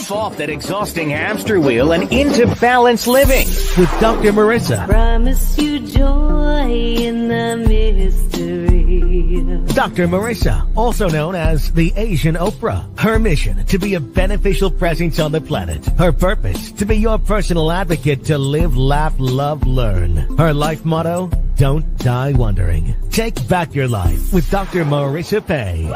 Get off that exhausting hamster wheel and into balanced living with Dr. Marissa. Promise you joy in the mystery. Dr. Marissa, also known as the Asian Oprah. Her mission, to be a beneficial presence on the planet. Her purpose, to be your personal advocate to live, laugh, love, learn. Her life motto, don't die wondering. Take back your life with Dr. Marissa Pay.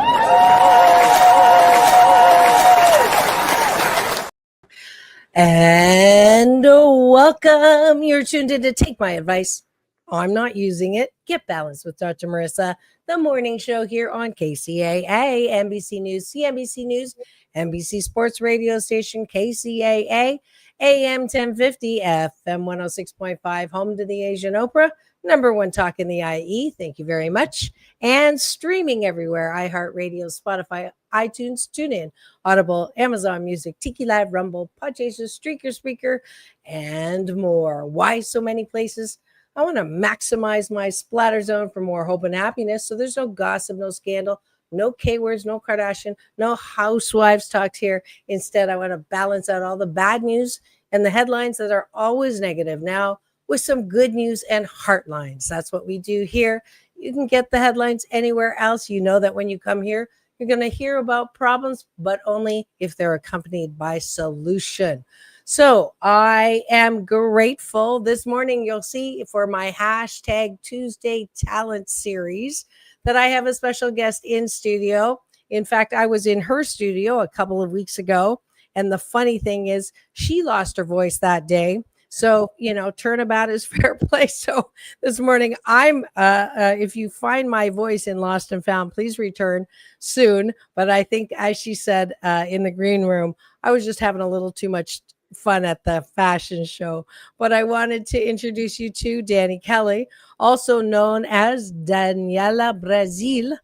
And welcome. You're tuned in to Take My Advice. I'm not using it. Get balanced with Dr. Marissa, the morning show here on KCAA, NBC News, CNBC News, NBC Sports Radio Station, KCAA, AM 1050, FM 106.5, home to the Asian Oprah, number one talk in the IE. Thank you very much. And streaming everywhere, iHeartRadio, Spotify, iTunes, TuneIn, Audible, Amazon Music, Tiki Live, Rumble, Podchaser, Streaker, Spreaker, and more. Why so many places? I want to maximize my splatter zone for more hope and happiness. So there's no gossip, no scandal, no K-words, no Kardashian, no housewives talks here. Instead, I want to balance out all the bad news and the headlines that are always negative now with some good news and heartlines. That's what we do here. You can get the headlines anywhere else. You know that when you come here, you're going to hear about problems, but only if they're accompanied by solution. So I am grateful. This morning, you'll see for my hashtag Tuesday Talent series that I have a special guest in studio. In fact, I was in her studio a couple of weeks ago. And the funny thing is she lost her voice that day. So, turnabout is fair play. So this morning, if you find my voice in Lost and Found, please return soon. But I think, as she said in the green room, I was just having a little too much fun at the fashion show. But I wanted to introduce you to Dani Kelly, also known as Daniela Brazil,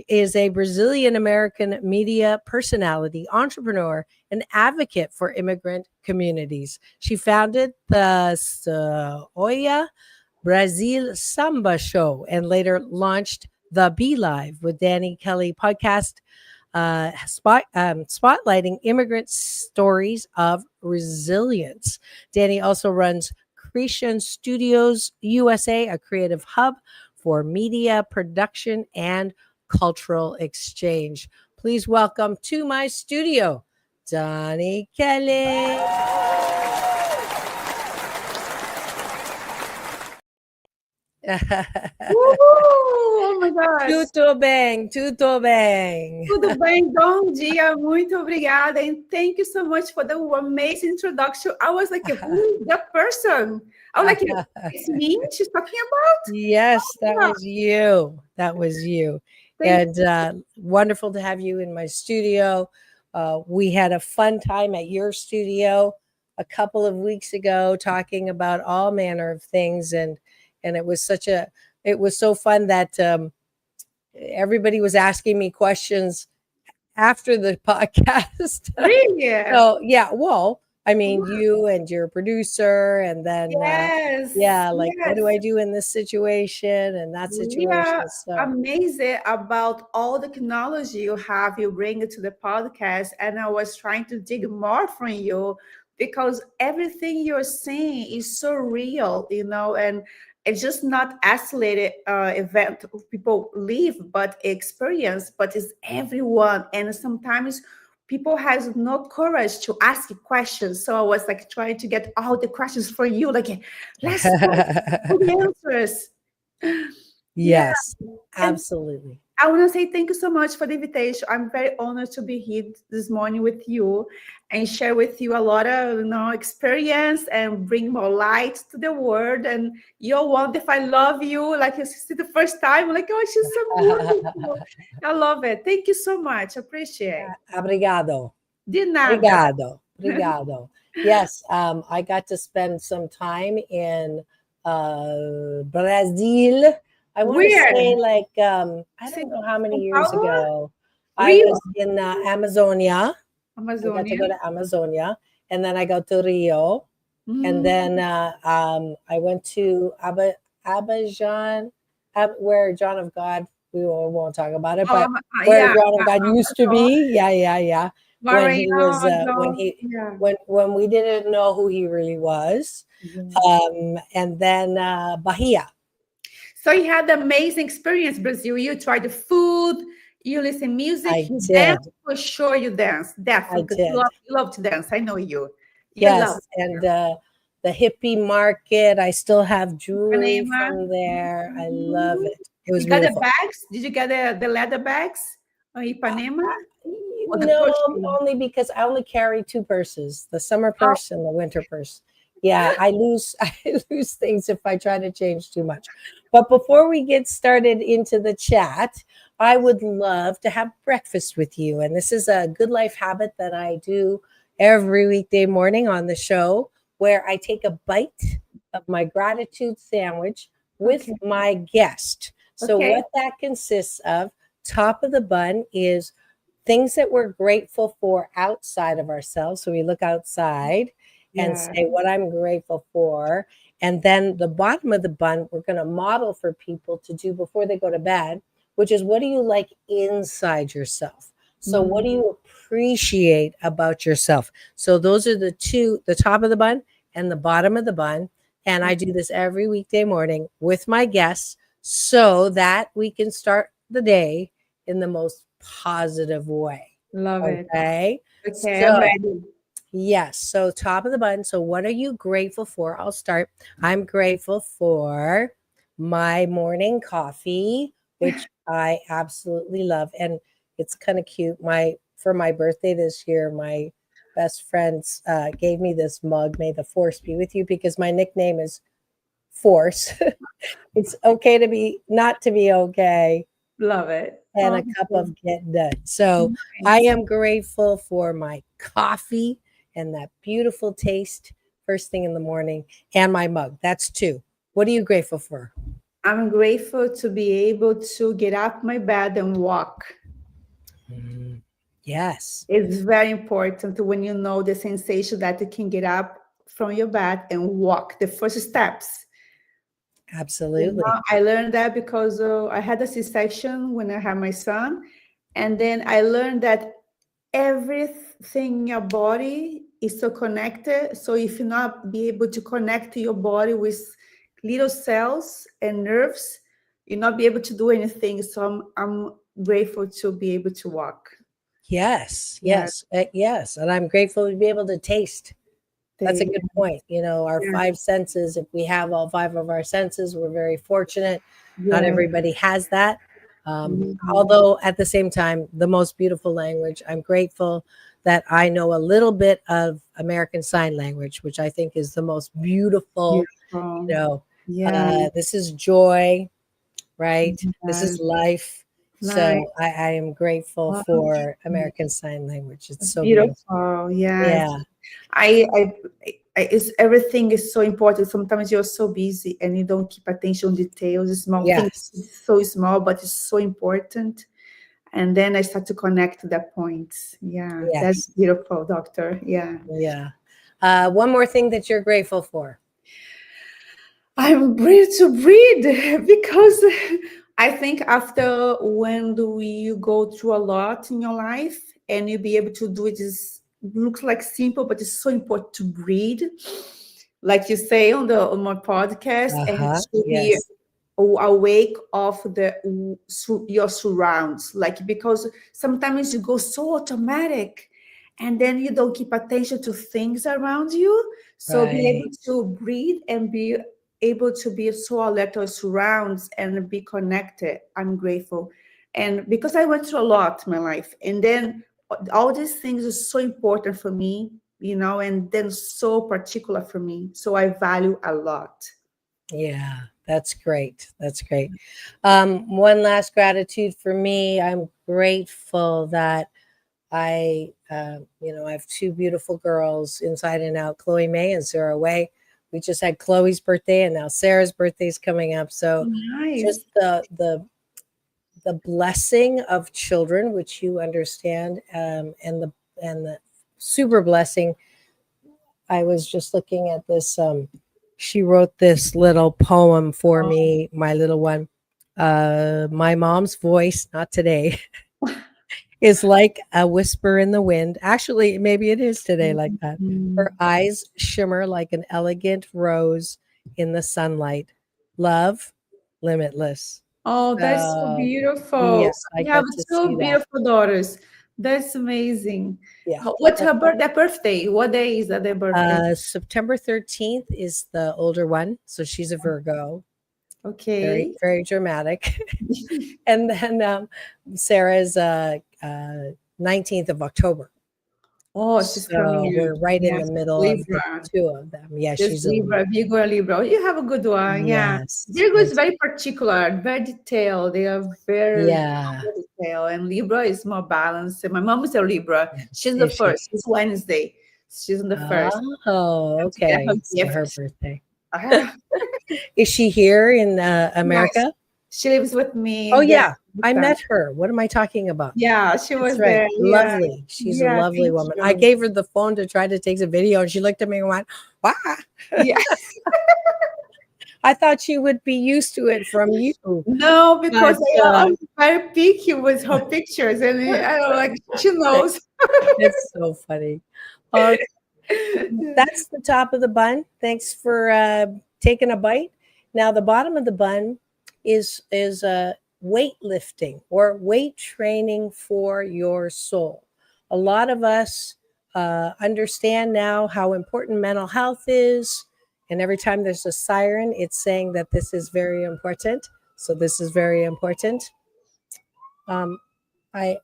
is a Brazilian-American media personality, entrepreneur, and advocate for immigrant communities. She founded the Oya Brazil Samba Show and later launched the Be Live with Dani Ke'lly podcast, spotlighting immigrant stories of resilience. Dani also runs Kreashen Studios USA, a creative hub for media production and cultural exchange. Please welcome to my studio, Dani Kelly. Oh my gosh. Tudo bem, tudo bem. Tudo bem, bom dia, muito obrigada. And thank you so much for the amazing introduction. I was like, who is that person? I was like, it's me she's talking about? Yes, that was you. That was you. And wonderful to have you in my studio. We had a fun time at your studio a couple of weeks ago talking about all manner of things. And it was so fun that everybody was asking me questions after the podcast. Really? So, yeah, well, I mean, you and your producer, and then, what do I do in this situation and that situation? Yeah, so amazing about all the technology you bring it to the podcast. And I was trying to dig more from you because everything you're saying is so real, and it's just not isolated event people live, but experience, but it's everyone. And sometimes people has no courage to ask questions. So I was like trying to get all the questions for you. Like, let's get the answers. Yes, absolutely. I want to say thank you so much for the invitation. I'm very honored to be here this morning with you and share with you a lot of experience and bring more light to the world. And you're wonderful. I love you. Like you see the first time, I'm like, oh, she's so wonderful. I love it. Thank you so much. Appreciate it. Obrigado. De nada. Obrigado. Yes, I got to spend some time in Brazil. I want to say I don't know how many years ago. I was in Amazonia. I got to go to Amazonia, and then I go to Rio, and then I went to Abidjan, where John of God we won't talk about it, but Um, where yeah, Ground of God used to be. Yeah. When he was yeah. when we didn't know who he really was. Yeah. And then Bahia. So you had an amazing experience, Brazil. You tried the food, you listen music, I you dance did. for sure. You dance I definitely because did. you love to dance. I know you. You love Yes, and the hippie market. I still have jewelry Ipanema. from there. I love Mhm. it. It was You got the beautiful. bags? Did you get the leather bags on Ipanema or the No, crochet? only because I only carry two purses, the summer purse and the winter purse. Yeah, I lose I lose things if I try to change too much. But before we get started into the chat, I would love to have breakfast with you. And this is a good life habit that I do every weekday morning on the show where I take a bite of my gratitude sandwich with Okay. my guest. So Okay. what that consists of, top of the bun is things that we're grateful for outside of ourselves. So we look outside and Yeah. say what I'm grateful for. And then the bottom of the bun, we're going to model for people to do before they go to bed, which is what do you like inside yourself? So what do you appreciate about yourself? So those are the two, the top of the bun and the bottom of the bun. And I do this every weekday morning with my guests so that we can start the day in the most positive way. Love it. Okay. Okay, I'm So, ready. yes. So, top of the button. So, what are you grateful for? I'll start. I'm grateful for my morning coffee, which I absolutely love. And it's kind of cute. For my birthday this year, my best friends gave me this mug. May the force be with you, because my nickname is Force. It's okay to be not to be okay, Love it. and a cup Awesome. of get done. So I Nice. am grateful for my coffee and that beautiful taste first thing in the morning, and my mug. That's two. What are you grateful for? I'm grateful to be able to get up my bed and walk. Mm, yes, It's very important when you know the sensation that you can get up from your bed and walk the first steps. absolutely. I learned that because I had a C-section when I had my son. And then I learned that everything in your body is so connected. So if you not be able to connect your body with little cells and nerves, you'll not be able to do anything. So I'm grateful to be able to walk. Yes, Yeah. yes. And I'm grateful to be able to taste. That's a They, good point. Our yeah. five senses, if we have all five of our senses, we're very fortunate. Not Yeah. everybody has that. Mhm. Although at the same time, the most beautiful language, I'm grateful that I know a little bit of American Sign Language, which I think is the most beautiful. You Beautiful. know, Yeah. this is joy, right? This Yeah. is life. Nice. So I am grateful for American Sign Language. It's so beautiful. Beautiful. Yes. Yeah. It's, everything is so important. Sometimes you're so busy and you don't keep attention on details. Small things, Yes. so small, but it's so important. And then I start to connect to that point. Yeah, that's Yes. beautiful, doctor. Yeah. Yeah. One more thing that you're grateful for. I'm ready to breathe because I think after when do you go through a lot in your life and you be able to do it is looks like simple, but it's so important to breathe. Like you say on my podcast, and Uh-huh. to be Yes. awake of your surrounds, like because sometimes you go so automatic and then you don't keep attention to things around you. So be able Right. to breathe and be able to be so alert to surrounds and be connected. I'm grateful. And because I went through a lot in my life, and then all these things are so important for me, and then so particular for me. So I value a lot. Yeah. That's great. That's great. One last gratitude for me. I'm grateful that I have two beautiful girls inside and out, Chloe May and Sarah Way. We just had Chloe's birthday, and now Sarah's birthday is coming up. So Nice. just the blessing of children, which you understand, and the super blessing. I was just looking at this. She wrote this little poem for me, my little one. My mom's voice, not today, is like a whisper in the wind. Actually, maybe it is today like that. Her eyes shimmer like an elegant rose in the sunlight. Love, limitless. Oh, that's so So, beautiful. yes, I You have get to see two that. beautiful daughters. That's amazing. Yeah. What's her birthday? What day is that their birthday? September 13th is the older one. So she's a Virgo. Very, Okay. very dramatic. And then Sarah's 19th of October. Oh, she's coming So we're in. right in Yes, the middle of the Libra. two of them. Yeah, Just she's a Libra, Virgo and Libra. You have a good one. Yeah. yes. Virgo is very particular, very detailed. They are very Yeah. detailed. And Libra is more balanced. And my mom is a Libra. She's the Is she? first. It's Wednesday. She's on the first. Oh, To get her okay. So her gift. birthday. Ah, Is she here in yes. America? She lives with me. Oh, Yes. yeah. I met her. What am I talking about? Yeah, she That's was right. there. Yeah. Lovely. She's a Yeah, lovely thank woman. I you. gave her the phone to try to take a video, and she looked at me and went, "Wow." Yeah. I thought she would be used to it from you. No, because But, I'm very picky with her pictures, and I don't like she knows. it's so funny. That's the top of the bun. Thanks for taking a bite. Now the bottom of the bun is weightlifting or weight training for your soul. A lot of us understand now how important mental health is, and every time there's a siren, it's saying that this is very important. So this is very important. Um, I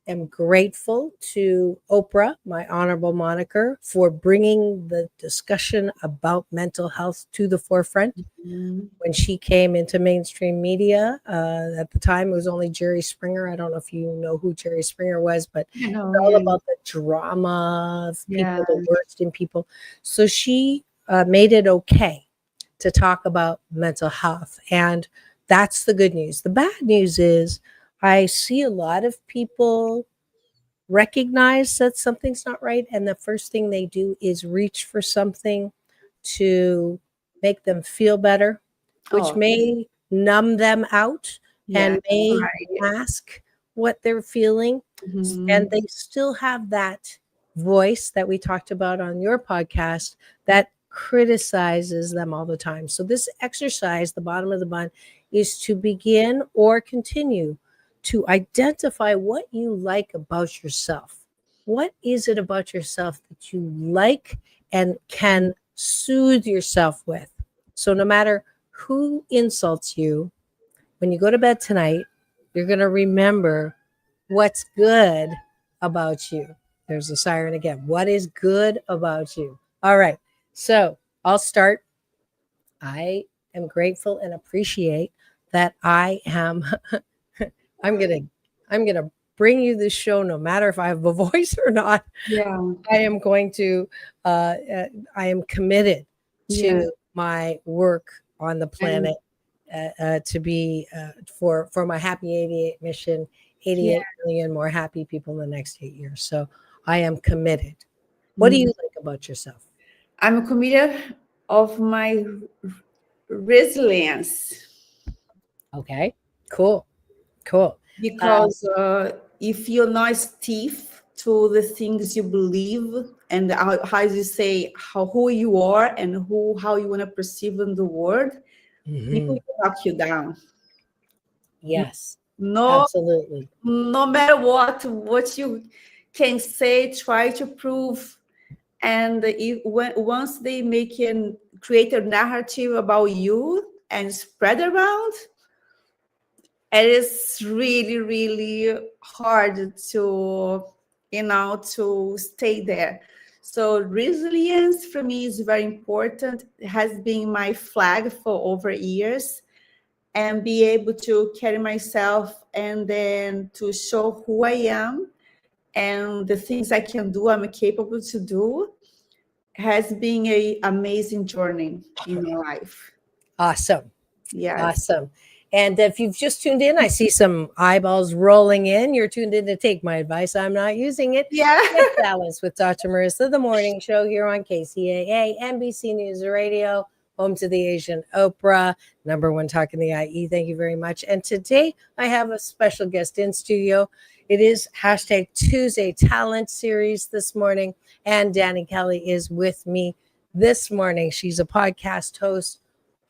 am grateful to Oprah, my honorable moniker, for bringing the discussion about mental health to the forefront. Mhm. When she came into mainstream media, at the time it was only Jerry Springer. I don't know if you know who Jerry Springer was, but You know, it's all yeah, about the drama of people, yeah. the worst in people. So she made it okay to talk about mental health. And that's the good news. The bad news is I see a lot of people recognize that something's not right. And the first thing they do is reach for something to make them feel better, which Oh, may numb them out yeah, and may right. mask what they're feeling. And Mhm. they still have that voice that we talked about on your podcast that criticizes them all the time. So, this exercise, the bottom of the bun, is to begin or continue to identify what you like about yourself. What is it about yourself that you like and can soothe yourself with? So, no matter who insults you, when you go to bed tonight, you're going to remember what's good about you. There's a siren again. What is good about you? All right. So I'll start. I am grateful and appreciate that I am I'm gonna bring you this show no matter if I have a voice or not. Yeah, I am going to I am committed yeah. to my work on the And planet to be for my happy 88 mission, yeah. 88 million more happy people in the next 8 years. So I am committed. What do you like about yourself? I'm committed of my resilience Okay, cool, cool. because if you're not stiff to the things you believe and how you say who you are and how you want to perceive in the world, people Mhm. will knock you down. Yes, No, absolutely. no matter what you can say, try to prove, and once they create a narrative about you and spread around, it is really really hard to to stay there. So resilience for me is very important. It has been my flag for over years, and be able to carry myself and then to show who I am and the things I can do, I'm capable to do, has been a amazing journey in my life. Awesome. Yes. Awesome. And if you've just tuned in, I see some eyeballs rolling in. You're tuned in to Take My Advice. I'm not using it. Yeah. Get Balance with Dr. Marissa, the morning show here on KCAA, NBC News Radio, home to the Asian Oprah, number one talk in the IE. Thank you very much. And today I have a special guest in studio. It is hashtag Tuesday Talent Series this morning, and Dani Kelly is with me this morning. She's a podcast host,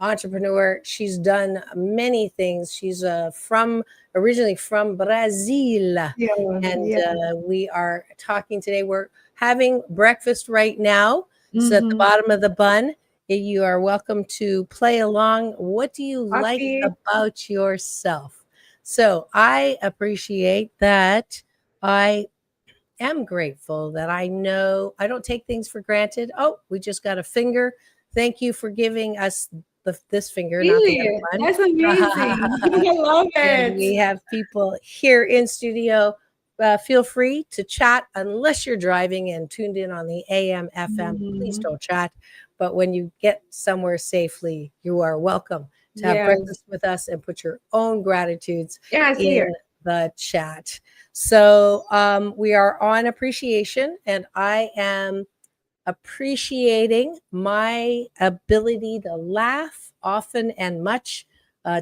entrepreneur. She's done many things. She's originally from Brazil, and we are talking today. We're having breakfast right now. It's at the bottom of the bun. You are welcome to play along. What do you like about yourself? So I appreciate that. I am grateful that I know I don't take things for granted. Oh, we just got a finger. Thank you for giving us this finger. Really? Not the other one. That's amazing. I love it. And we have people here in studio. Feel free to chat unless you're driving and tuned in on the AM, FM. Please don't chat. But when you get somewhere safely, you are welcome to have breakfast with us and put your own gratitudes in the chat. So we are on appreciation, and I am appreciating my ability to laugh often and much.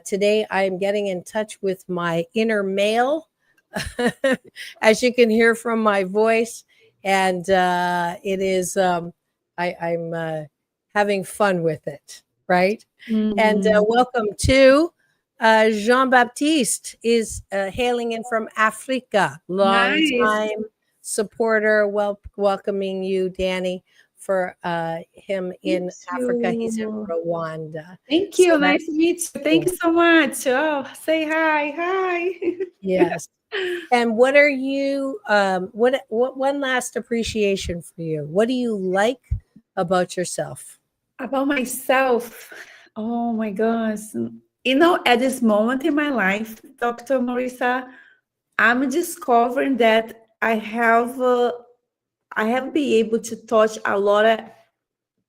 Today, I am getting in touch with my inner male, as you can hear from my voice, and it is I'm having fun with it, right? And welcome to Jean-Baptiste is hailing in from Africa. Long time supporter. Welcoming you, Dani, for him in Africa. He's in Rwanda. Thank you. So nice to meet you. Thank you so much. Oh, say hi. Hi. Yes. And what are you? What one last appreciation for you? What do you like about yourself? About myself? Oh my gosh. At this moment in my life, Dr. Marissa, I'm discovering that I have been able to touch a lot of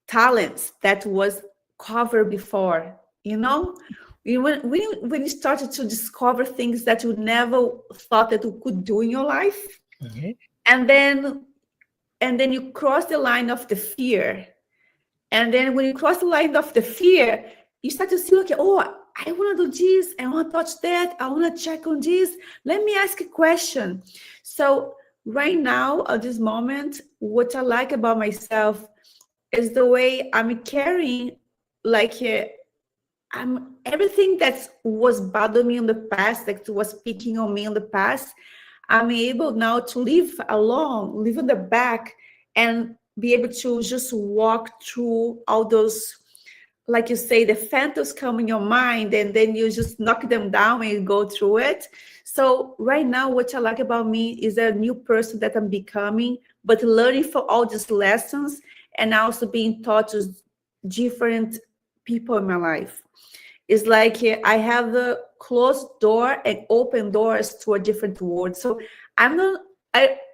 talents that was covered before. When you started to discover things that you never thought that you could do in your life, and then you cross the line of the fear, and then when you cross the line of the fear, you start to see, okay, I want to do this, I want to touch that, I want to check on this. Let me ask a question. So right now, at this moment, what I like about myself is the way I'm carrying, I'm everything that was bothering me in the past, that was picking on me in the past. I'm able now to live alone, live in the back, and be able to just walk through all those, like you say, the phantoms come in your mind, and then you just knock them down and you go through it. So right now, what I like about me is a new person that I'm becoming, but learning from all these lessons and also being taught to different people in my life. It's like I have a closed door and open doors to a different world. So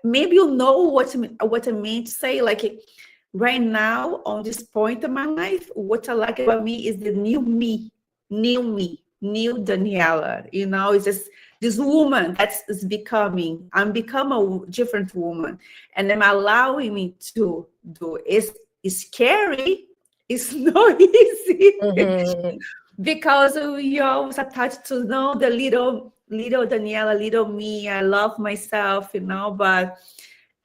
maybe you know what I mean to say. Like right now, on this point in my life, what I like about me is the new me, new Daniela. It's just this woman that's becoming. I'm become a different woman, and I'm allowing me to do. It's scary. It's not easy because we always attached to know the little Daniela, little me. I love myself, but.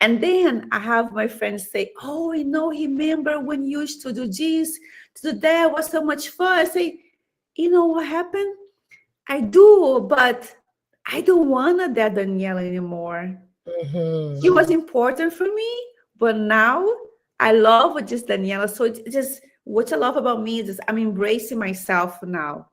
And then I have my friends say, oh, remember when you used to do this, to do that, was so much fun. I say, what happened? I do, but I don't want that Daniela anymore. It was important for me, but now I love just Daniela. So it's just what I love about me is I'm embracing myself now.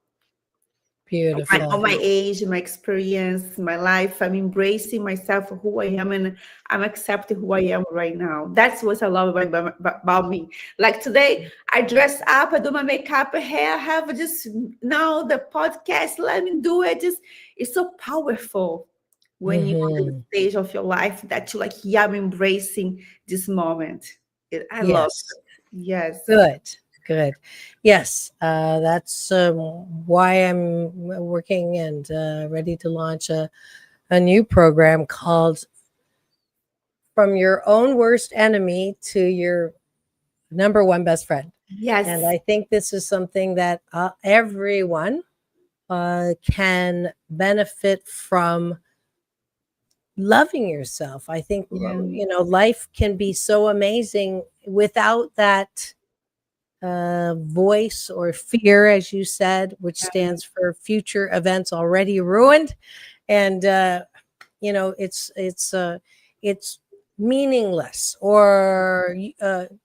Beautiful. On my age, my experience, my life, I'm embracing myself for who I am, and I'm accepting who I am right now. That's what I love about me. Like today, I dress up, I do my makeup, hair, I have just now the podcast, let me do it. It's so powerful when you're on the stage of your life that you're like, yeah, I'm embracing this moment. I love it. Yes. Good. Yes, that's why I'm working and ready to launch a new program called From Your Own Worst Enemy to Your Number One Best Friend. Yes. And I think this is something that everyone can benefit from loving yourself. I think, life can be so amazing without that voice or fear, as you said, which stands for future events already ruined. And, it's meaningless or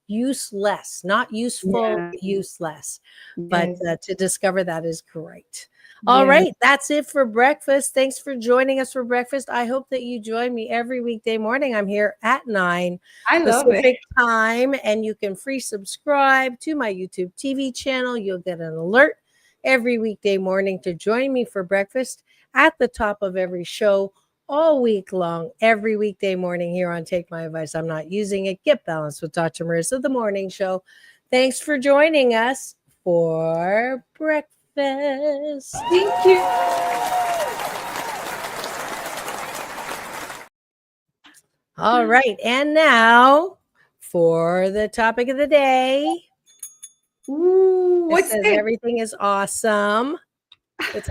useless, not useful, Yeah. useless. But Yes. to discover that is great. All Yes. right, that's it for breakfast. Thanks for joining us for breakfast. I hope that you join me every weekday morning. I'm here at 9 I love it. Pacific time, and you can free subscribe to my YouTube TV channel. You'll get an alert every weekday morning to join me for breakfast at the top of every show all week long, every weekday morning here on Take My Advice. I'm not using it. Get balanced with Dr. Marissa, the morning show. Thanks for joining us for breakfast. Thank you. All right. And now for the topic of the day. Ooh, It what's says it? everything is awesome. The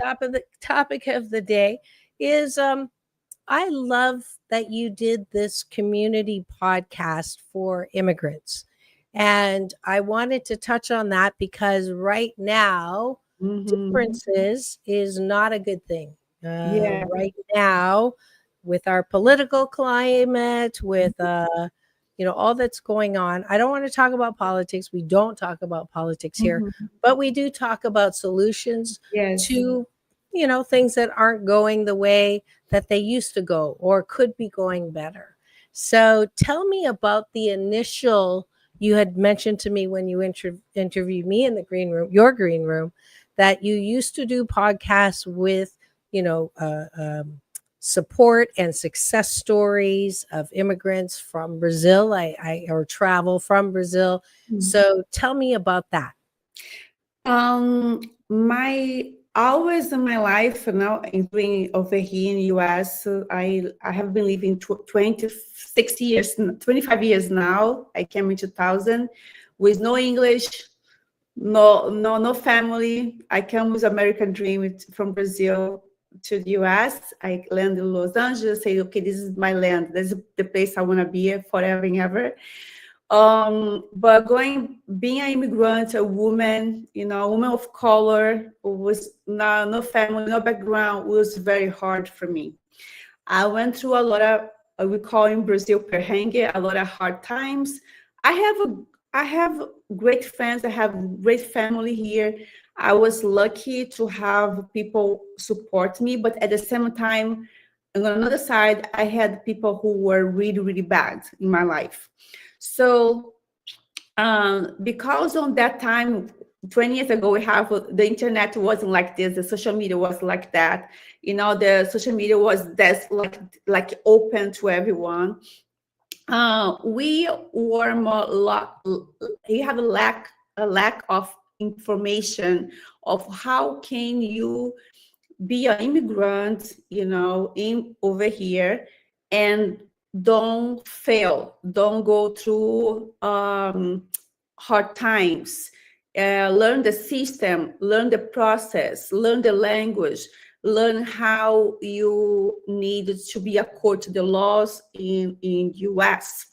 topic of the day is I love that you did this community podcast for immigrants. And I wanted to touch on that because right now, differences is not a good thing. Yeah. Right now, with our political climate, with all that's going on. I don't want to talk about politics. We don't talk about politics here, but we do talk about solutions Yes. to things that aren't going the way that they used to go or could be going better. So tell me about the initial, you had mentioned to me when you interviewed me in the green room, your green room, that you used to do podcasts with, support and success stories of immigrants from Brazil, or travel from Brazil. So tell me about that. My always in my life, including over here in the US, I have been living 26 years, 25 years now. I came in 2000 with no English, no family. I came with American dream from Brazil to the US. I landed in Los Angeles, say, okay, this is my land. This is the place I want to be forever and ever. But being an immigrant, a woman, a woman of color, with no family, no background, was very hard for me. I went through a lot of, we call in Brazil perrengue, a lot of hard times. I have great friends. I have great family here. I was lucky to have people support me, but at the same time, on another side, I had people who were really, really bad in my life. So because on that time, 20 years ago, the internet wasn't like this. The social media was like that. The social media was like open to everyone. We were you have a lack of information of how can you be an immigrant, over here and don't fail, don't go through hard times, learn the system, learn the process, learn the language, learn how you need to be according to the laws in US.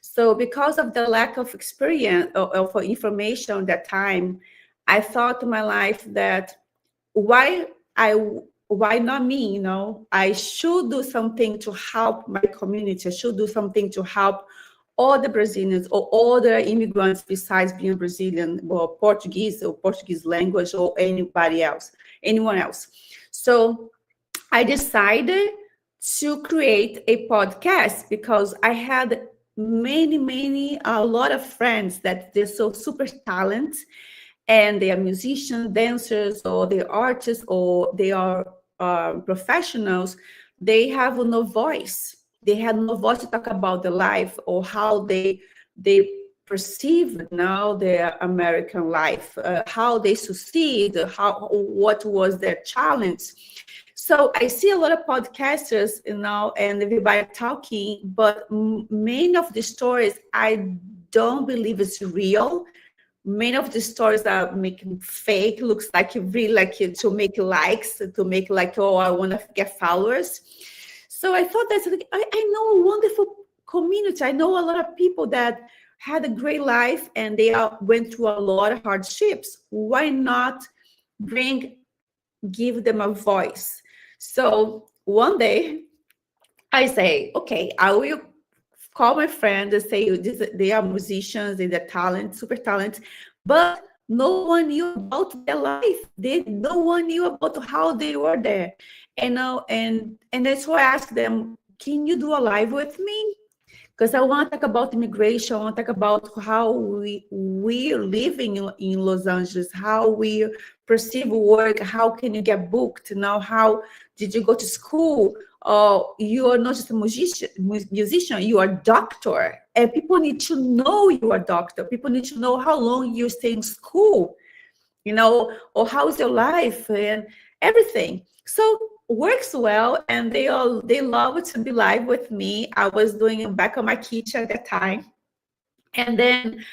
So because of the lack of experience of information at that time, I thought in my life that why not me? I should do something to help my community. I should do something to help all the Brazilians or all the immigrants besides being Brazilian or Portuguese language or anyone else. So I decided to create a podcast because I had a lot of friends that they're so super talented, and they are musicians, dancers, or they're artists, or they are professionals. They have no voice. They had no voice to talk about their life or how they perceive now their American life, how they succeed, what was their challenge. So I see a lot of podcasters, and everybody talking, but many of the stories I don't believe it's real. many of the stories are making fake, looks like really like to make likes, to make like, oh, I want to get followers. So I thought that's like, I know a wonderful community. I know a lot of people that had a great life and they went through a lot of hardships. Why not give them a voice? So one day I say, okay, I will call my friend and say they are musicians and they're talent, super talent, but no one knew about their life. No one knew about how they were there. And now and that's why I asked them, can you do a live with me? Because I want to talk about immigration. I want to talk about how we're living in Los Angeles, how we perceive work, how can you get booked now, how did you go to school? You are not just a musician, you are a doctor. And people need to know you are a doctor. People need to know how long you stay in school, or how's your life and everything. So works well, and they love to be live with me. I was doing it back on my kitchen at that time. And then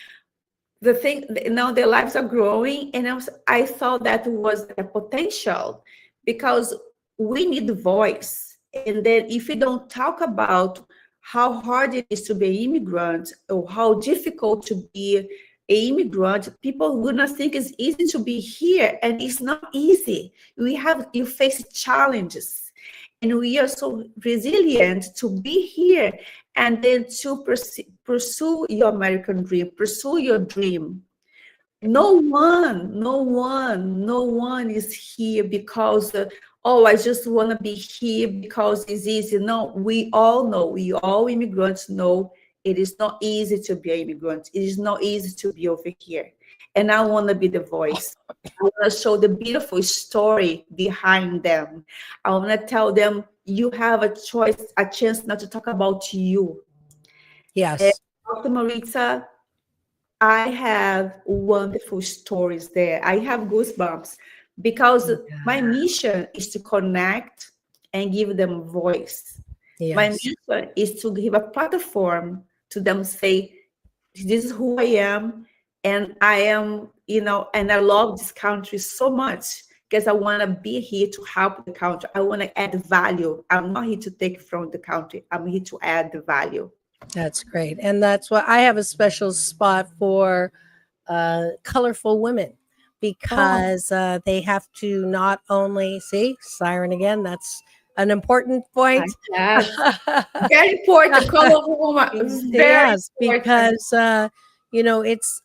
the thing, now their lives are growing, and I thought that was a potential, because we need the voice. And then if we don't talk about how hard it is to be an immigrant, or how difficult to be an immigrant, people would not think it's easy to be here, and it's not easy. You face challenges, and we are so resilient to be here, and then to pursue your American dream, pursue your dream. No one is here because I just want to be here because it's easy. No, we all immigrants know it is not easy to be an immigrant. It is not easy to be over here. And I want to be the voice. I want to show the beautiful story behind them. I want to tell them, you have a chance not to talk about you. Yes. And Dr. Marissa, I have wonderful stories there. I have goosebumps, because my mission is to connect and give them voice. Yes. My mission is to give a platform to them, say, this is who I am, and I am, and I love this country so much, because I want to be here to help the country. I want to add value. I'm not here to take from the country. I'm here to add the value. That's great. And that's why I have a special spot for colorful women, because they have to not only see siren again. That's an important point. Yes. Very important. Colorful woman. Yes, because it's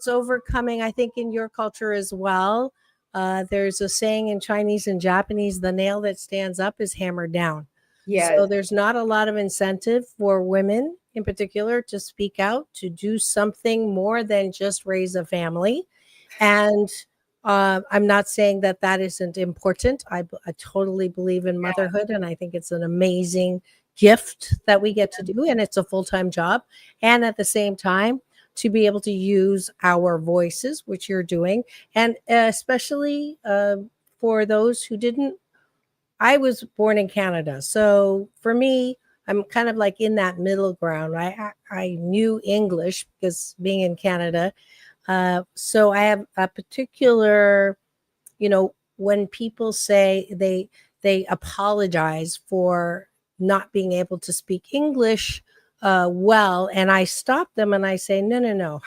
overcoming. I think in your culture as well. There's a saying in Chinese and Japanese: the nail that stands up is hammered down. Yes. So there's not a lot of incentive for women in particular to speak out, to do something more than just raise a family. And I'm not saying that isn't important. I totally believe in motherhood, and I think it's an amazing gift that we get to do, and it's a full-time job. And at the same time, to be able to use our voices, which you're doing, and especially for those who didn't. I was born in Canada, so for me, I'm kind of like in that middle ground. I knew English because being in Canada. So I have a particular, when people say they apologize for not being able to speak English well, and I stop them and I say, no.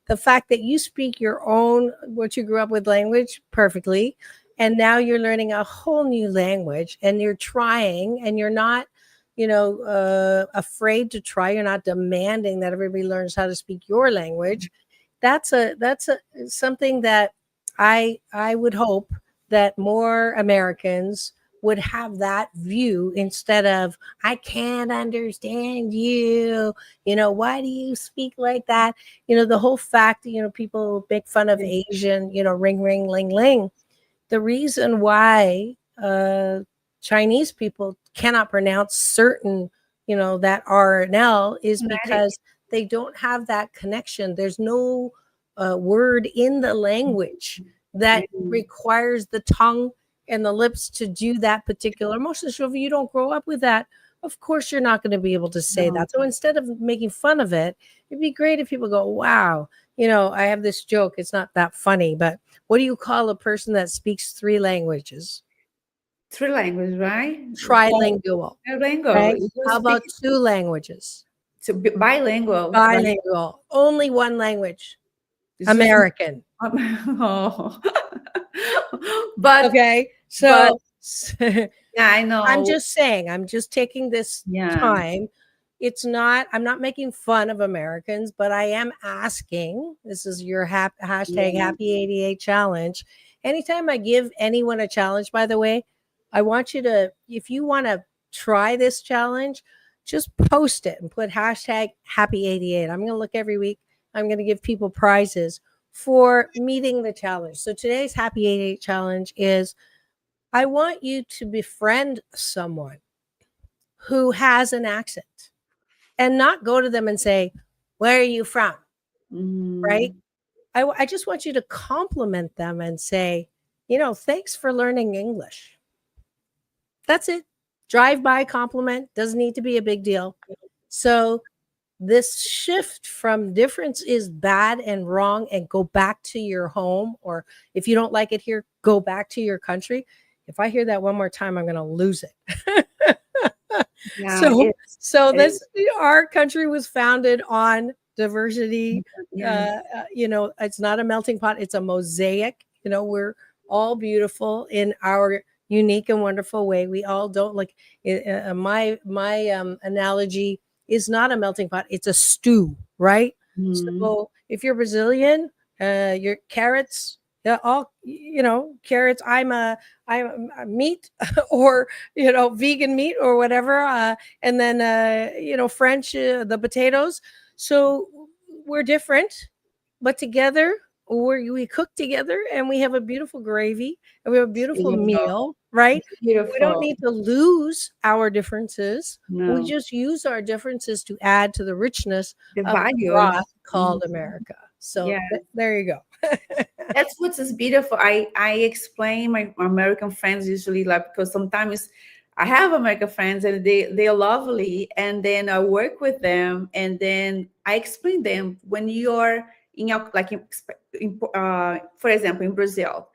The fact that you speak your own, what you grew up with language perfectly, and now you're learning a whole new language, and you're trying, and you're not, afraid to try. You're not demanding that everybody learns how to speak your language. That's something that I would hope that more Americans would have that view, instead of, I can't understand you. Why do you speak like that? The whole fact, people make fun of Asian, ring, ring, ling, ling. The reason why Chinese people cannot pronounce certain, that R and L is because they don't have that connection. There's no word in the language that requires the tongue and the lips to do that particular emotion. So if you don't grow up with that, of course you're not going to be able to say that. So instead of making fun of it, it'd be great if people go, wow, I have this joke. It's not that funny, but what do you call a person that speaks 3 languages? Three languages, right? Trilingual, Bilingual. right? You How speak about 2 languages? bilingual. Bilingual. Only 1 language. It's just American. oh. but Okay. but So yeah, I I'm know. just saying, I'm just taking this Yeah. time. I'm not making fun of Americans, but I am asking. This is your hashtag Yeah. happy 88 challenge. Anytime I give anyone a challenge, by the way, I want you to, if you want to try this challenge, just post it and put hashtag happy 88. I'm going to look every week. I'm going to give people prizes for meeting the challenge. So today's happy 88 challenge is I want you to befriend someone who has an accent and not go to them and say, "Where are you from?" Right? Mm, I just want you to compliment them and say, "Thanks for learning English." That's it. Drive by compliment, doesn't need to be a big deal. So, this shift from difference is bad and wrong and go back to your home, or if you don't like it here, go back to your country. If I hear that one more time, I'm going to lose it. yeah, so so it this our country was founded on diversity. yeah. It's not a melting pot, it's a mosaic. We're all beautiful in our unique and wonderful way. We all don't like my analogy is not a melting pot, it's a stew, right? Mm, So if you're Brazilian, your carrots, yeah, all carrots. I'm a meat or vegan meat or whatever, and then French, the potatoes. So we're different, but together we cook together and we have a beautiful gravy and we have a it's beautiful beautiful. meal, right? It's We don't beautiful. need to lose our differences. We No, just use our differences to add to the richness the of the values. broth Mhm. called America. So Yeah. there you go. That's what is beautiful. I explain my American friends usually, like, because sometimes I have American friends and they're lovely, and then I work with them and then I explain them when you're in your, like for example in Brazil.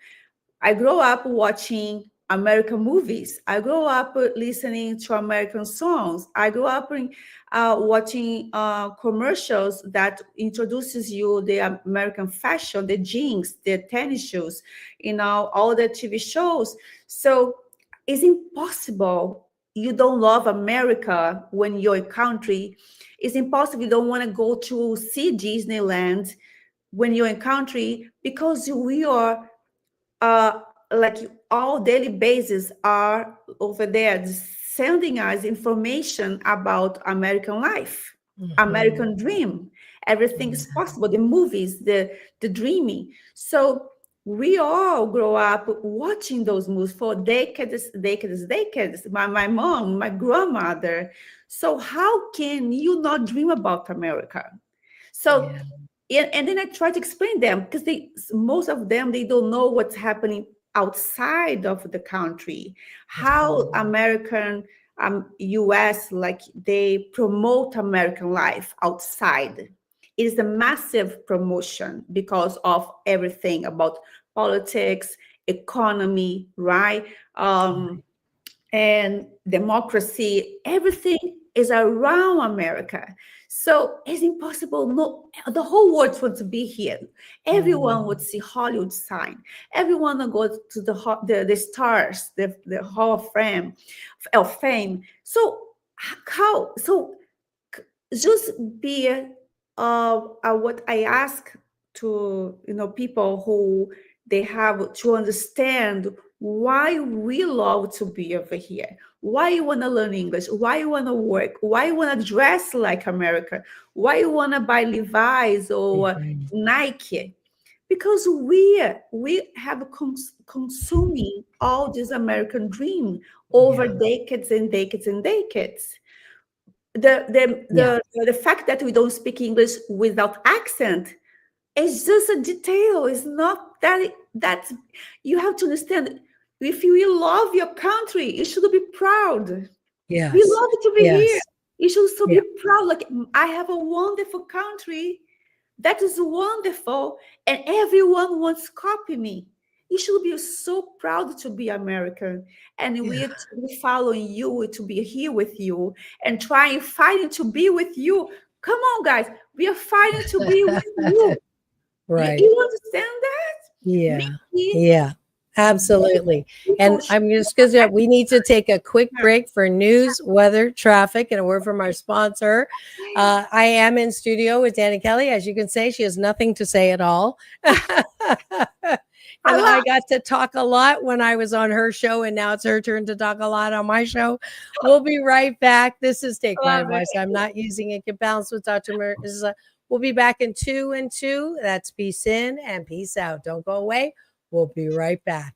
I grew up watching American movies. I grew up listening to American songs. I grew up watching commercials that introduces you the American fashion, the jeans, the tennis shoes, all the TV shows. So it's impossible you don't love America when you're a country. It's impossible you don't want to go to see Disneyland when you're in country, because we are uh, like all daily basis are over there sending us information about American life, Mhm. American dream. Everything is possible. The movies, the dreaming. So we all grow up watching those movies for decades, decades, decades. My mom, my grandmother. So how can you not dream about America? So Yeah. and then I try to explain them, because most of them, they don't know what's happening outside of the country, how Mhm. American US, like, they promote American life outside. It is a massive promotion because of everything about politics, economy, right? And democracy, everything is around America. So it's impossible. No, the whole world wants to be here. Everyone would see Hollywood sign. Everyone would go to the stars, the Hall of Fame. So how? So just be what I ask to people who they have to understand why we love to be over here, why you want to learn English, why you want to work, why you want to dress like America, why you want to buy Levi's or Mhm. Nike, because we have consuming all this American dream over Yeah. decades and decades and decades. The fact that we don't speak English without accent is just a detail. It's not that you have to understand. If you love your country, you should be proud. We Yes. love to be here. Yes. You should still Yeah. be proud. Like, I have a wonderful country. That is wonderful. And everyone wants to copy me. You should be so proud to be American. And Yeah. we're to be following you, to be here with you, and trying, fighting to be with you. Come on, guys. We are fighting to be with you. Right. You understand that? Yeah. Mickey, Yeah. Absolutely. And I'm just because we need to take a quick break for news, weather, traffic, and a word from our sponsor. I am in studio with Dani Kelly. As you can say, she has nothing to say at all. And I got to talk a lot when I was on her show, and now it's her turn to talk a lot on my show. We'll be right back. This is Take My Advice. I'm not using it. Get balanced with Dr. Marissa. We'll be back in 2 and 2. That's peace in and peace out. Don't go away. We'll be right back.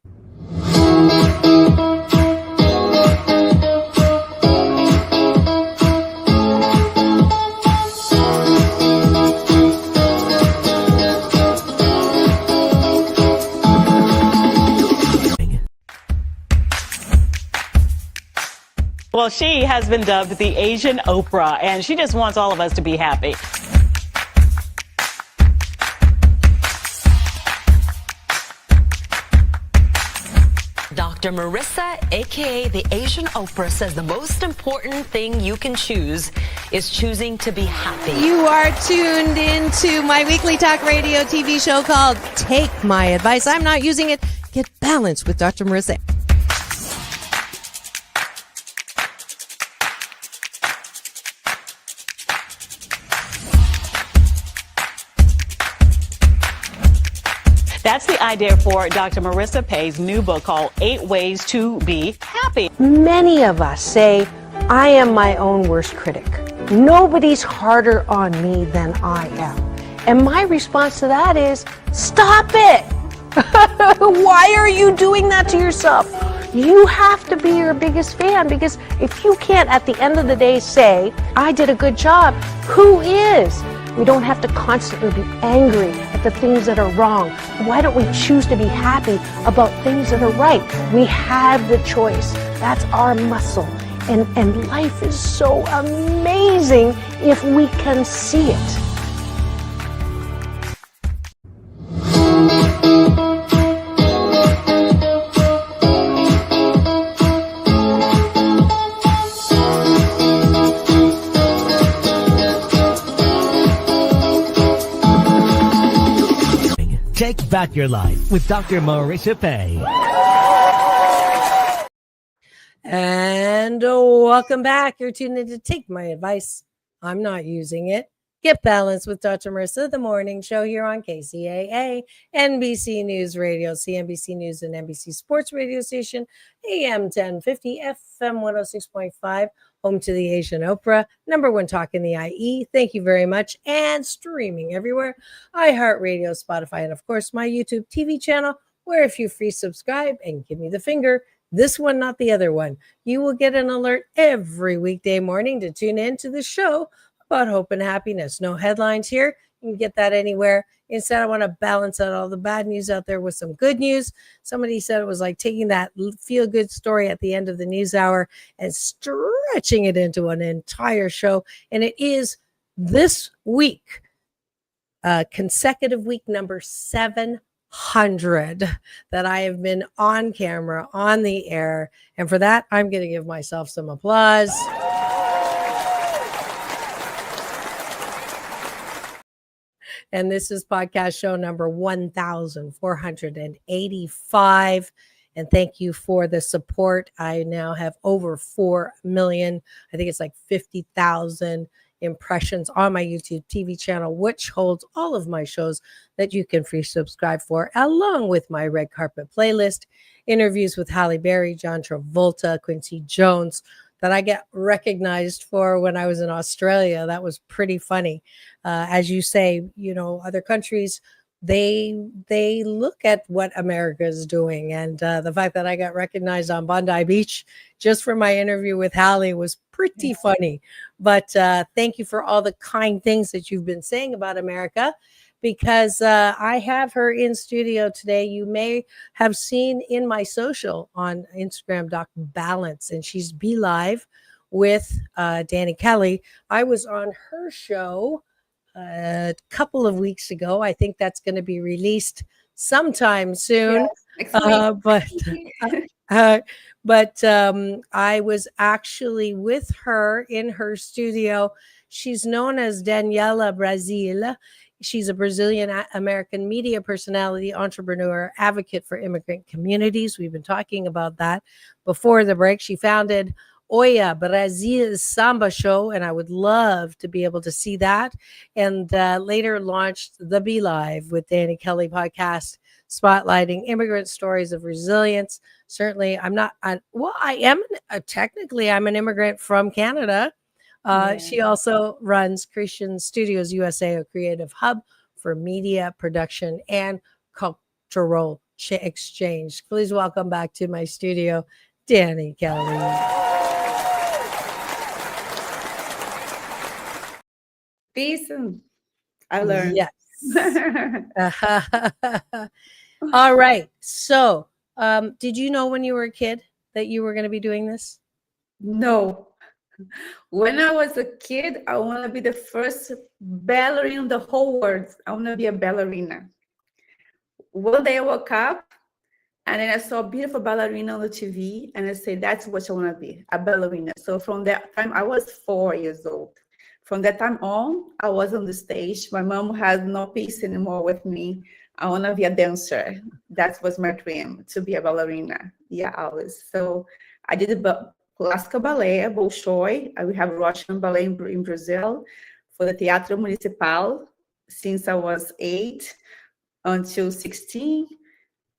Well, she has been dubbed the Asian Oprah, and she just wants all of us to be happy. Dr. Marissa, aka the Asian Oprah, says the most important thing you can choose is choosing to be happy. You are tuned into my weekly talk radio TV show called Take My Advice. I'm not using it. Get balanced with Dr. Marissa. That's the idea for Dr. Marissa Pay's new book called 8 Ways to Be Happy. Many of us say, I am my own worst critic. Nobody's harder on me than I am. And my response to that is, stop it! Why are you doing that to yourself? You have to be your biggest fan, because if you can't at the end of the day say, I did a good job, who is? We don't have to constantly be angry at the things that are wrong. Why don't we choose to be happy about things that are right? We have the choice. That's our muscle. And life is so amazing if we can see it. Take back your life with Dr. Marissa Pay. And welcome back. You're tuned in to Take My Advice. I'm not using it. Get balanced with Dr. Marissa, the morning show here on KCAA, NBC News Radio, CNBC News and NBC Sports Radio Station, AM 1050, FM 106.5, home to the Asian Oprah, number one talk in the IE. Thank you very much. And streaming everywhere, iHeartRadio, Spotify, and of course, my YouTube TV channel, where if you free subscribe and give me the finger, this one, not the other one, you will get an alert every weekday morning to tune in to the show about hope and happiness. No headlines here. You can get that anywhere. Instead, I want to balance out all the bad news out there with some good news. Somebody said it was like taking that feel-good story at the end of the news hour and stretching it into an entire show. And it is this week, consecutive week number 700 that I have been on camera, on the air. And for that, I'm going to give myself some applause. And this is podcast show number 1485. And thank you for the support. I now have over 4 million. I think it's like 50,000 impressions on my YouTube TV channel, which holds all of my shows that you can free subscribe for, along with my red carpet playlist, interviews with Halle Berry, John Travolta, Quincy Jones, that I get recognized for when I was in Australia. That was pretty funny. As you say, you know, other countries, they look at what America is doing. And the fact that I got recognized on Bondi Beach just for my interview with Halle was pretty funny. But thank you for all the kind things that you've been saying about America, because I have her in studio today. You may have seen in my social on Instagram, Balance, and she's Be Live with Dani Kelly. I was on her show a couple of weeks ago. I think that's going to be released sometime soon. Yes, next week. Uh, uh, but I was actually with her in her studio. She's known as Daniela Brazil. She's a Brazilian American media personality, entrepreneur, advocate for immigrant communities. We've been talking about that before the break. She founded Oya Brazil Samba Show, and I would love to be able to see that. And later launched the Be Live with Dani Kelly podcast, spotlighting immigrant stories of resilience. Certainly, I am technically I'm an immigrant from Canada. She also runs Kreashen Studios USA, a creative hub for media production and cultural exchange. Please welcome back to my studio, Dani Kelly. Peace. I learned. Yes. All right. So, did you know when you were a kid that you were going to be doing this? No. When I was a kid, I want to be the first ballerina in the whole world. I want to be a ballerina. One day I woke up and then I saw a beautiful ballerina on the TV and I said, that's what I want to be, a ballerina. So from that time, I was 4 years old. From that time on, I was on the stage. My mom had no peace anymore with me. I want to be a dancer. That was my dream, to be a ballerina. Yeah, always. So I did classical ballet, Bolshoi. We have Russian ballet in Brazil for the Teatro Municipal since I was 8 until 16.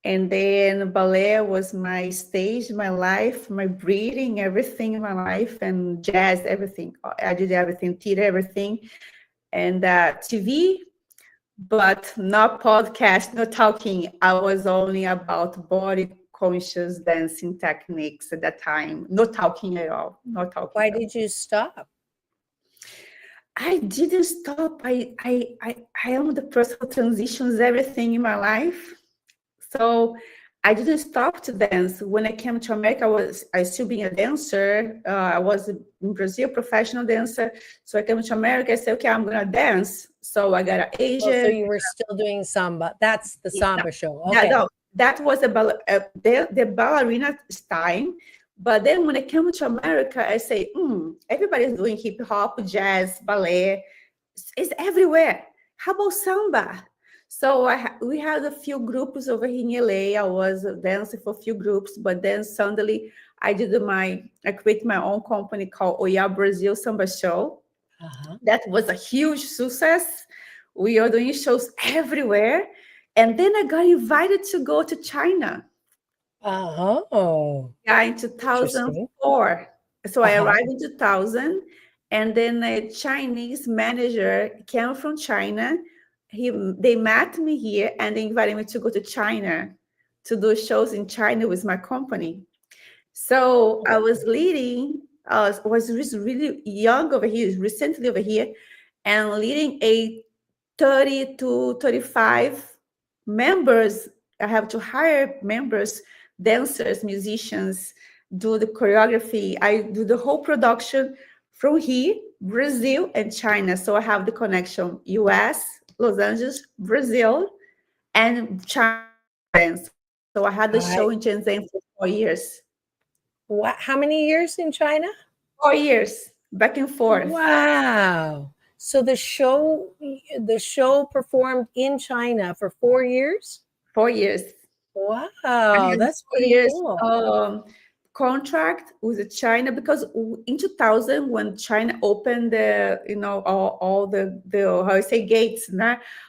And then ballet was my stage, my life, my breathing, everything in my life, and jazz, everything. I did everything, theater, everything. And TV, but not podcast, no talking. I was only about body conscious dancing techniques at that time. No talking at all. No talking. Why did you stop? I didn't stop. I am the person who transitions everything in my life. So I didn't stop to dance. When I came to America, I still being a dancer. I was in Brazil, professional dancer. So I came to America, I said, okay, I'm gonna dance. So I got an agent. Oh, so you were still doing samba. That's the samba show. Okay. That was the ballerina time. But then when I came to America, I say, everybody's doing hip hop, jazz, ballet. It's everywhere. How about samba? So we had a few groups over here in LA. I was dancing for a few groups, but then suddenly I created my own company called Oya Brazil Samba Show. That was a huge success. We are doing shows everywhere. And then I got invited to go to China. Oh. Yeah, in 2004. So I arrived in 2000. And then a Chinese manager came from China. They met me here and they invited me to go to China to do shows in China with my company. So I was leading, I was really young over here, recently over here, and leading a 30 to 35 members. I have to hire members, dancers, musicians, do the choreography. I do the whole production from here, Brazil and China. So I have the connection, US, Los Angeles, Brazil, and China. So I had the show in Shenzhen for 4 years. What? How many years in China? 4 years, back and forth. Wow. So the show performed in China for 4 years? 4 years. Wow, that's pretty cool. Contract with China, because in 2000 when China opened the all the how I say gates,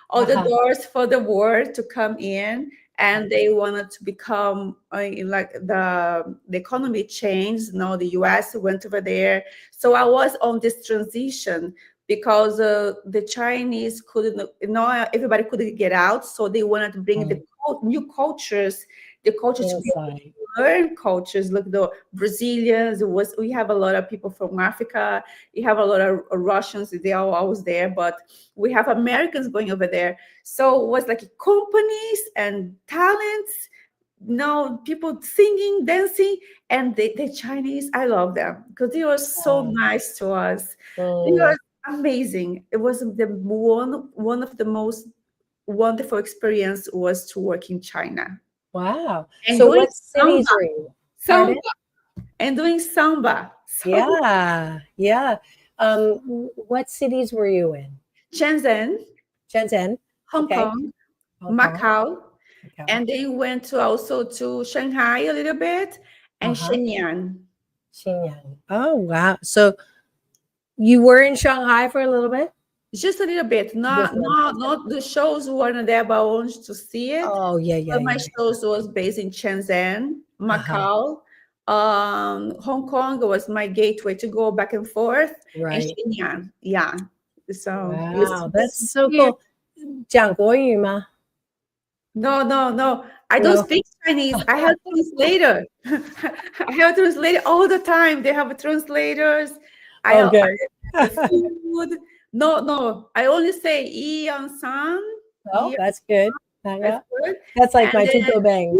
all the doors for the world to come in, and they wanted to become like the economy changed. The US went over there, so I was on this transition because the Chinese couldn't, everybody couldn't get out, so they wanted to bring the new cultures, to learn cultures, like the Brazilians. We have a lot of people from Africa. You have a lot of Russians. They are always there, but we have Americans going over there. So it was like companies and talents, people singing, dancing, and the Chinese. I love them because they were so nice to us. amazing. It was the one of the most wonderful experience was to work in China Wow. and So doing what cities were you? Pardon? samba and doing samba. So Yeah. Yeah. What cities were you in? Shenzhen, Shenzhen. Hong Okay. Kong, Hong Kong. Macau, Okay. and then went to also to Shanghai a little bit and Uh-huh. Shenyang. Xinjiang. Oh, wow. So you were in Shanghai for a little bit? Just a little bit, Just a little bit. not the shows weren't there, but I wanted to see it. Oh, yeah, yeah, But my yeah. shows was based in Shenzhen, Uh-huh. Macau, Hong Kong was my gateway to go back and forth, and Right. Shenyang. Yeah. So Wow, that's so cool. 讲国语吗? no. I don't No. speak Chinese. I have translator. I have translator all the time. They have translators. Okay. Food. No. I only say "yi yang san." Oh, that's good. That's good. That's like And my then Tuto Bang.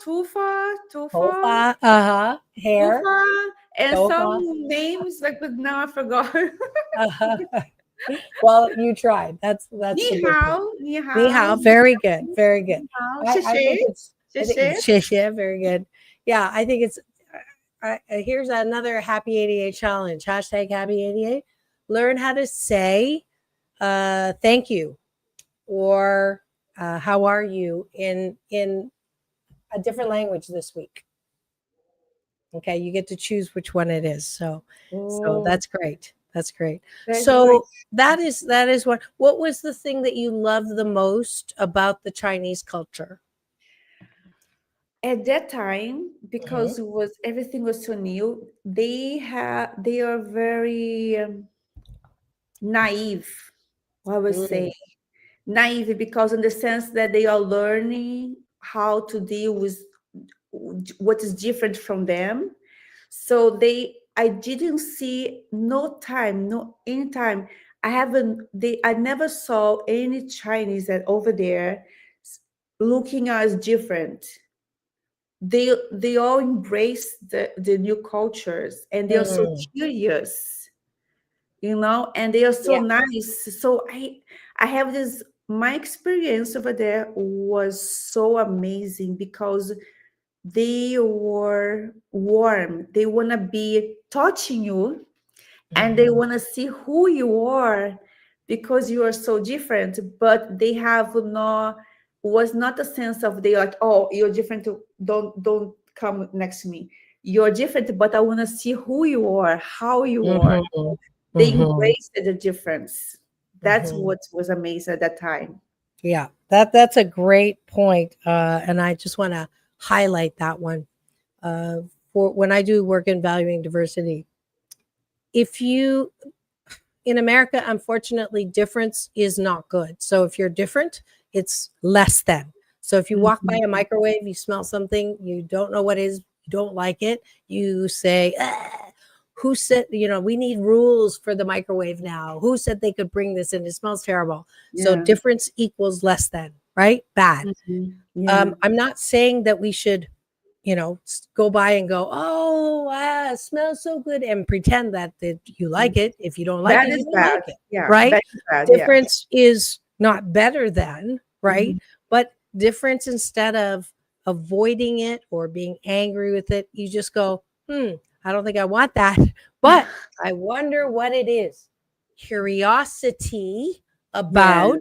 Tufa, Tofa, uh-huh. Hair. Tufa, and Tofa. some names like, but now I forgot. Uh-huh. Well, you tried. That's Ni the good thing. hao, ni hao. Ni hao. Very good. Very good. Hao. I think it's Xie. xie. Very good. Yeah, I think it's here's another Happy 88 challenge. Hashtag Happy 88. Learn how to say thank you or how are you in a different language this week. Okay, you get to choose which one it is. So that's great. That's great. That's So great. that is what was the thing that you loved the most about the Chinese culture? At that time, because it was everything was so new, they are very naive. I would say naive because in the sense that they are learning how to deal with what is different from them. So I didn't see no any time. I never saw any Chinese that over there looking as different. They all embrace the new cultures and they are so curious, and they are so nice. So I have this, my experience over there was so amazing because they were warm. They want to be touching you and they want to see who you are because you are so different, but they have was not a sense of they like, oh, you're different, don't come next to me. You're different, but I want to see who you are, how you are. They embraced the difference. That's what was amazing at that time. Yeah, that's a great point. And I just want to highlight that one. For when I do work in valuing diversity, in America, unfortunately, difference is not good. So if you're different, it's less than. So if you walk by a microwave, you smell something, you don't know what it is, you don't like it, you say, who said, we need rules for the microwave now? Who said they could bring this in? It smells terrible. Yeah. So difference equals less than, right? Bad. Yeah. I'm not saying that we should, go by and go, oh, it smells so good and pretend that you like it. If you don't like That it, is you don't bad. like it, Yeah, right? that is bad, Difference is not better than, right? But difference, instead of avoiding it or being angry with it, you just go, I don't think I want that, but I wonder what it is. Curiosity about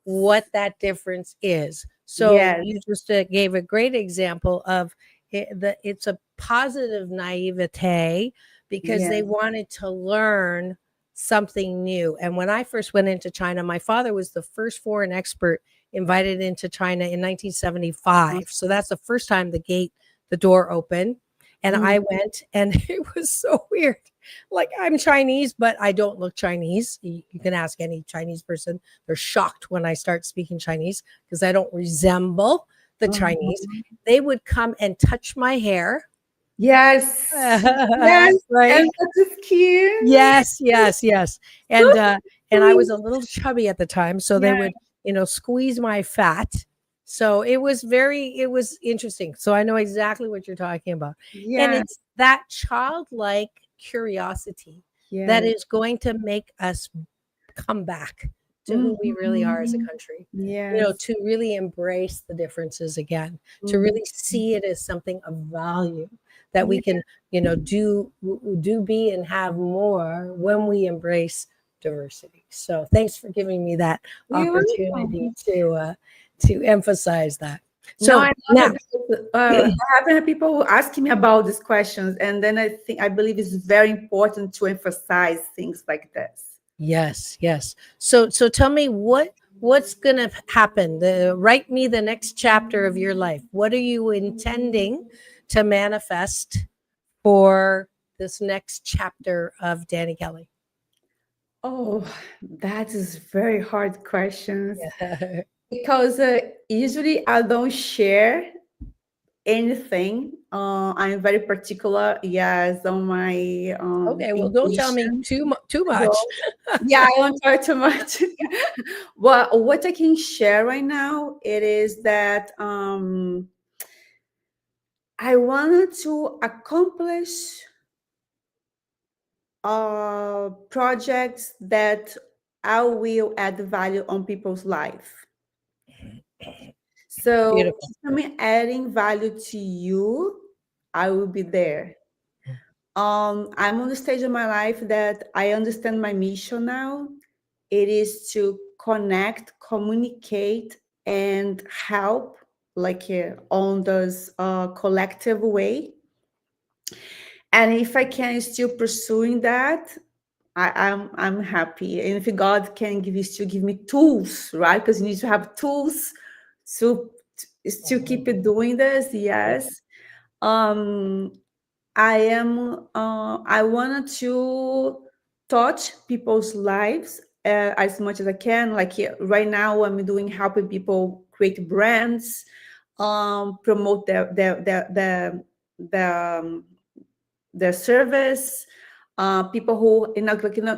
what that difference is. So you just gave a great example of it's a positive naivete because they wanted to learn something new. And when I first went into China, my father was the first foreign expert invited into China in 1975. So that's the first time the door opened. And I went, and it was so weird. Like, I'm Chinese, but I don't look Chinese. You can ask any Chinese person. They're shocked when I start speaking Chinese because I don't resemble the Chinese. They would come and touch my hair. Yes. Yes. Right. And that is cute. Yes. And I was a little chubby at the time. So they would, squeeze my fat. So it was interesting. So I know exactly what you're talking about. And it's that childlike curiosity that Yeah. is going to make us come back to who we really are as a country. Yes. To really embrace the differences again, to Mhm. really see it as something of value that we can, do be and have more when we embrace diversity. So thanks for giving me that You're opportunity welcome. to emphasize that. No, So I now, love it. I have had people asking me about these questions, and then I believe it's very important to emphasize things like this. yes, yes. So tell me what's going to happen. Write me the next chapter of your life. What are you intending to manifest for this next chapter of Dani Kelly? Oh, that is very hard questions Yeah. because usually I don't share anything. I'm very particular, yes, on my Okay, well, don't tell me intuition. too much. So, yeah, I won't talk too much. Well, what I can share right now, it is that I wanted to accomplish projects that I will add value on people's life. So Beautiful. if I'm adding value to you, I will be there. I'm on the stage of my life that I understand my mission now. It is to connect, communicate, and help, like on this collective way. And if I can still pursuing that, I'm happy. And if God can still give me tools, right? Because you need to have tools to still keep it doing this. Yes. Um, I wanted to touch people's lives as much as I can. Like right now, I'm doing helping people create brands, promote their service. People who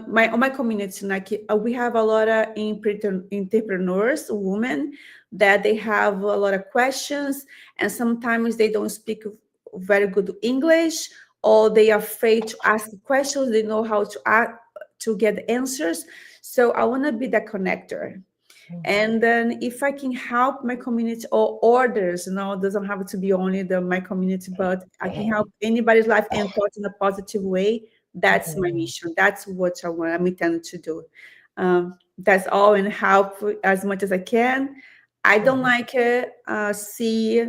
my community, like we have a lot of entrepreneurs, women, that they have a lot of questions, and sometimes they don't speak very good English, or they are afraid to ask questions. They know how to ask, to get answers. So I want to be the connector. And then if I can help my community or others, it doesn't have to be only my community, but I can help anybody's life and touch in a positive way. That's my mission. That's what I'm intending to do. That's all, and help as much as I can. I don't like it, see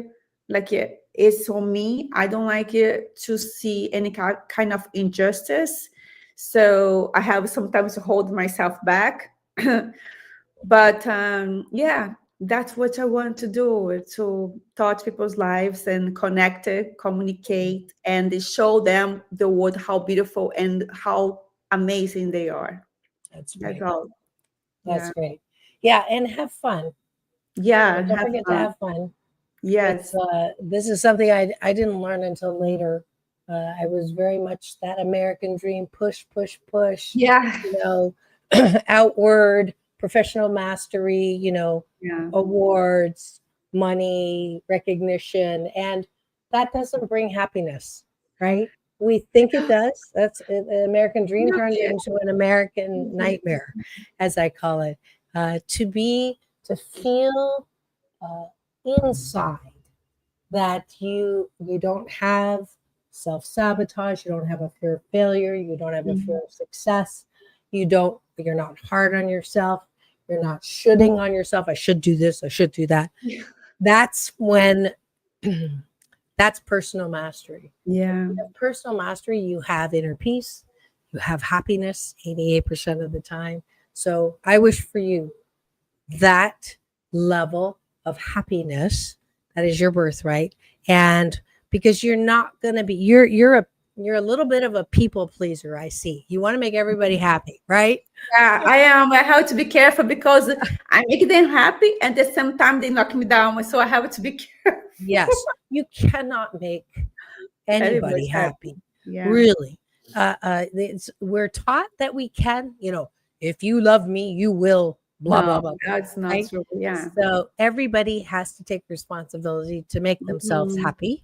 like it's on me. I don't like it to see any kind of injustice. So I have sometimes to hold myself back. But yeah, that's what I want to do, to touch people's lives and connect it, communicate, and show them the world how beautiful and how amazing they are. That's That's great. all. That's Yeah. great. Yeah, and have fun. Yeah. Don't Have forget to fun. have fun. Yes. This is something I didn't learn until later. I was very much that American dream, push, push, push, Yeah. outward, professional mastery, Yeah. awards, money, recognition, and that doesn't bring happiness, right? We think it does. That's an American dream No, turned yeah. into an American nightmare, as I call it. To feel inside that you don't have self-sabotage, you don't have a fear of failure, you don't have a fear of success, you're not hard on yourself, you're not shoulding on yourself. I should do this, I should do that. That's when that's personal mastery. Yeah. When you have personal mastery, you have inner peace, you have happiness 88% of the time. So I wish for you that level of happiness. That is your birthright. And because you're not going to be, you're a little bit of a people pleaser. I see. You want to make everybody happy, right? Yeah, I am. I have to be careful because I make them happy, and at the same time they knock me down. So I have to be careful. Yes. You cannot make anybody Everybody's happy. Yeah. Really. We're taught that we can, if you love me, you will blah, blah, No, blah. that's not Right? true. Yeah. So everybody has to take responsibility to make themselves Mhm. happy.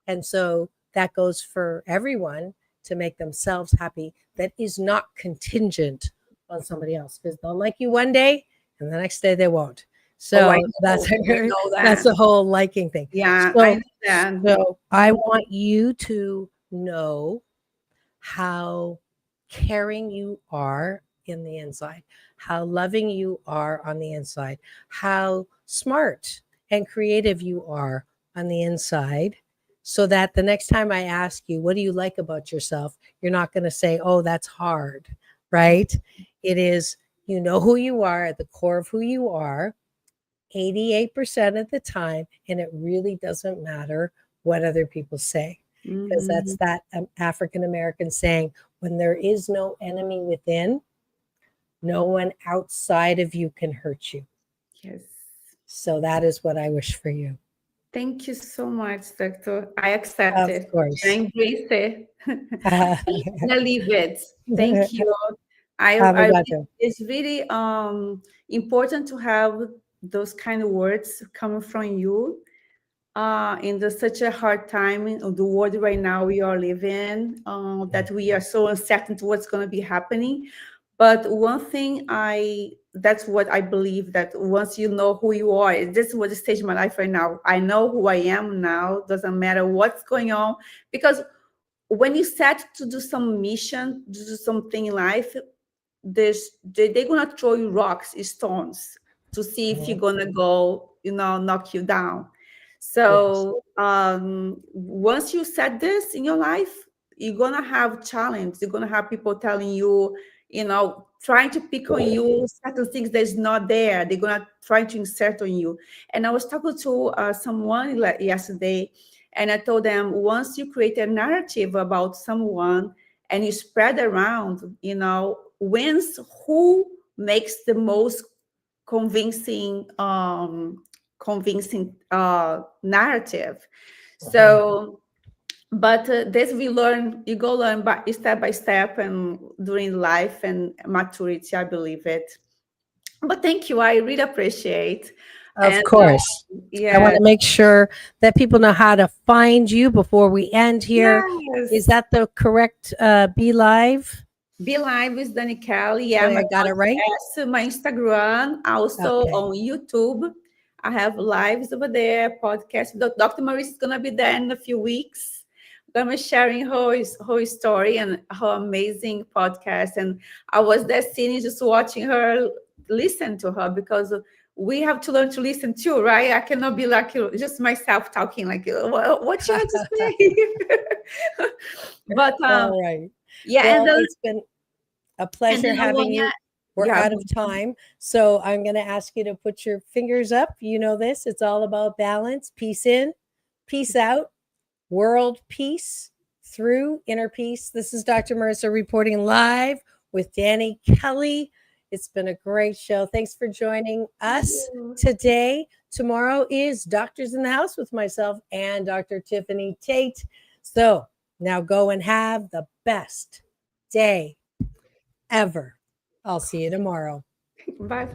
And so that goes for everyone. to make themselves happy that is not contingent on somebody else, because they'll like you one day and the next day they won't. So that's the whole liking thing. Yeah, So, I understand. so I want you to know how caring you are in the inside, how loving you are on the inside, how smart and creative you are on the inside, so that the next time I ask you, what do you like about yourself? You're not going to say, oh, that's hard, right? It is, you know who you are at the core of who you are 88% of the time, and it really doesn't matter what other people say, because that's that African American saying, when there is no enemy within, no one outside of you can hurt you. Yes. So that is what I wish for you. Thank you so much, Doctor. I accept Of it. course. I embrace it. I leave it. Thank you. It's really important to have those kind of words coming from you in such a hard time in the world right now we are living, that we are so uncertain to what's going to be happening. But one thing that's what I believe, that once you know who you are, this is what the stage of my life right now. I know who I am now. Doesn't matter what's going on, because when you set to do some mission, to do something in life, they're gonna throw you rocks, stones, to see if you're gonna go, knock you down. So once you set this in your life, you're gonna have challenge. You're gonna have people telling you, trying to pick on you certain things that's not there. They're gonna try to insert on you. And I was talking to someone yesterday, and I told them, once you create a narrative about someone and you spread around, wins who makes the most convincing narrative. So, but this you go learn step by step and during life and maturity, I believe it. But thank you, I really appreciate. Of course. I want to make sure that people know how to find you before we end here. Yes. Is that the correct Be Live? Be Live with Dani Ke'lly. Yeah, I got it right. My Instagram, also on YouTube. I have lives over there, podcast. Dr. Marissa is gonna be there in a few weeks. I'm gonna be sharing her story and her amazing podcast. And I was there sitting, just watching her, listen to her, because we have to learn to listen too, right? I cannot be like just myself talking like, what you have to say? But all right. Yeah, well, it's been a pleasure having you. We're out of time. So I'm going to ask you to put your fingers up. You know this. It's all about balance. Peace in, peace out, world peace through inner peace. This is Dr. Marissa reporting live with Dani Ke'lly. It's been a great show. Thanks for joining us today. Tomorrow is Doctors in the House with myself and Dr. Tiffany Tate. So now go and have the best day ever. I'll see you tomorrow. Bye.